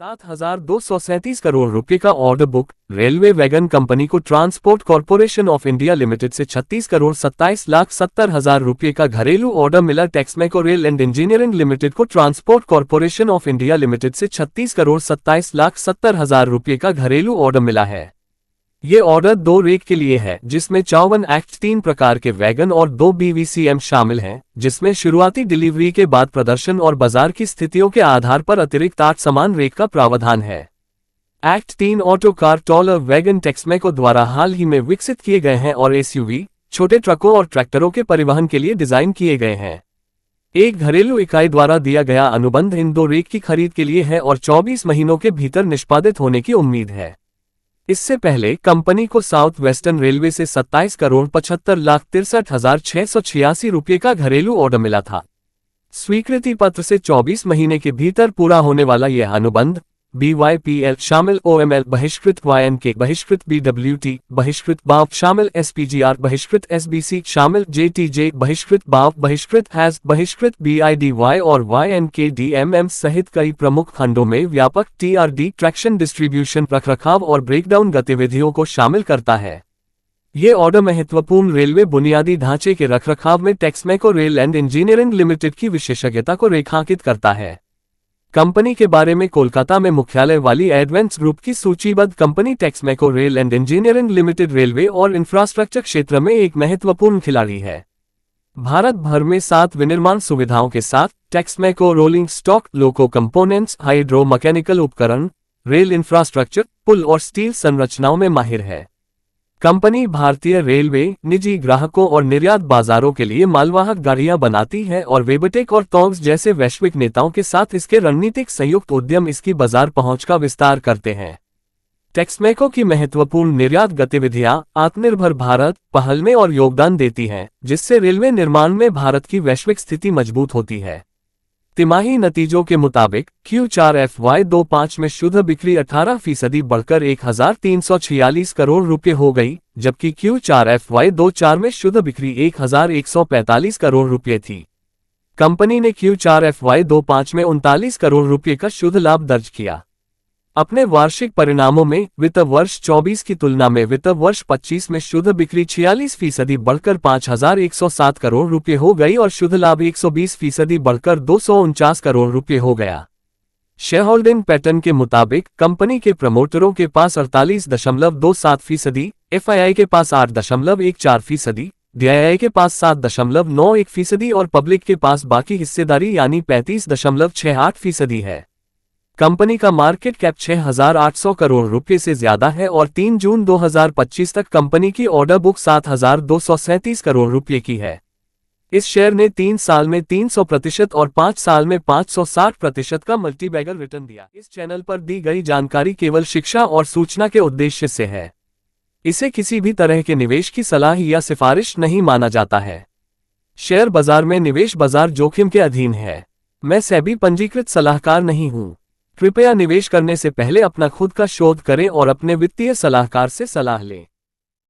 7,237 करोड़ रुपए का order book. Railway wagon company को transport corporation of India limited से 36,27,70,000 रुपए का घरेलू ऑर्डर मिला। Texmaco rail and engineering limited को transport corporation of India limited से 36,27,70,000 रुपए का घरेलू ऑर्डर मिला है। ये ऑर्डर 2 रेक के लिए है, जिसमें 54 एक्ट 3 प्रकार के वैगन और 2 BVCM शामिल हैं, जिसमें शुरुआती डिलीवरी के बाद प्रदर्शन और बाजार की स्थितियों के आधार पर अतिरिक्त 8 समान रेक का प्रावधान है। एक्ट 3 ऑटो कार टॉलर वैगन टेक्समेको द्वारा हाल ही में विकसित किए गए हैं और SUV, छोटे ट्रकों और ट्रैक्टरों के परिवहन के लिए डिजाइन किए गए हैं। एक घरेलू इकाई द्वारा दिया गया अनुबंध इन 2 रेक की खरीद के लिए है और 24 महीनों के भीतर निष्पादित होने की उम्मीद है। इससे पहले कंपनी को साउथ वेस्टर्न रेलवे से 27,75,63,686 रुपये का घरेलू ऑर्डर मिला था। स्वीकृति पत्र से 24 महीने के भीतर पूरा होने वाला यह अनुबंध BYPL शामिल OML बहिष्कृत YNK बहिष्कृत BWT बहिष्कृत BAF शामिल SPGR बहिष्कृत SBC शामिल JTJ बहिष्कृत BAF बहिष्कृत HAZ बहिष्कृत BIDY और YNKDMM सहित कई प्रमुख खंडों में व्यापक TRD ट्रैक्शन डिस्ट्रीब्यूशन रखरखाव और ब्रेकडाउन गतिविधियों को शामिल करता है। ये ऑर्डर महत्वपूर्ण रेलवे बुनियादी ढांचे के रखरखाव में Texmaco rail and engineering limited की विशेषज्ञता को रेखांकित करता है। कंपनी के बारे में कोलकाता में मुख्यालय वाली एडवेंस ग्रुप की सूचीबद्ध company Texmaco rail and engineering limited railway और इंफ्रास्ट्रक्चर क्षेत्र में एक महत्वपूर्ण खिलाड़ी है। भारत भर में 7 विनिर्माण सुविधाओं के साथ टेक्समेको रोलिंग स्टॉक, लोको कंपोनेंट्स, हाइड्रो मैकेनिकल उपकरण, रेल इंफ्रास्ट्रक्चर, पुल और स्टील संरचनाओं में माहिर है। कंपनी भारतीय रेलवे, निजी ग्राहकों और निर्यात बाजारों के लिए मालवाहक गाड़ियां बनाती है और वेबटेक और टॉग्स जैसे वैश्विक नेताओं के साथ इसके रणनीतिक संयुक्त उद्यम इसकी बाजार पहुंच का विस्तार करते हैं। टेक्समेको की महत्वपूर्ण निर्यात गतिविधियां आत्मनिर्भर भारत पहल में और योगदान देती हैं, जिससे रेलवे निर्माण में भारत की वैश्विक स्थिति मजबूत होती है। तिमाही नतीजों के मुताबिक Q4 FY25 में शुद्ध बिक्री 18% बढ़कर 1,346 करोड़ रुपए हो गई, जबकि Q4 FY24 में शुद्ध बिक्री 1,145 करोड़ रुपए थी। कंपनी ने Q4 FY25 में 39 करोड़ रुपए का शुद्ध लाभ दर्ज किया। अपने वार्षिक परिणामों में वित्त वर्ष 24 की तुलना में वित्त वर्ष 25 में शुद्ध बिक्री 46% बढ़कर 5,107 करोड़ रुपए हो गई और शुद्ध लाभ 120% बढ़कर 249 करोड़ रुपए हो गया। शेयरहोल्डिंग पैटर्न के मुताबिक कंपनी के प्रमोटरों के पास 48.27%, FII के पास 8.14%, DII के पास 7.91% और पब्लिक के पास बाकी हिस्सेदारी यानी 35.68% है। कंपनी का मार्केट कैप 6,800 करोड़ रुपए से ज्यादा है और 3 जून 2025 तक कंपनी की ऑर्डर बुक 7,237 करोड़ रुपए की है। इस शेयर ने 3 साल में 300% और 5 साल में 560% का मल्टीबैगर रिटर्न दिया। इस चैनल पर दी गई जानकारी केवल शिक्षा और सूचना के उद्देश्य से है। इसे किसी भी तरह के निवेश की सलाह या सिफारिश नहीं माना जाता है। शेयर बाजार में निवेश बाजार जोखिम के अधीन है। मैं सेबी पंजीकृत सलाहकार नहीं हूं। कृपया निवेश करने से पहले अपना खुद का शोध करें और अपने वित्तीय सलाहकार से सलाह लें।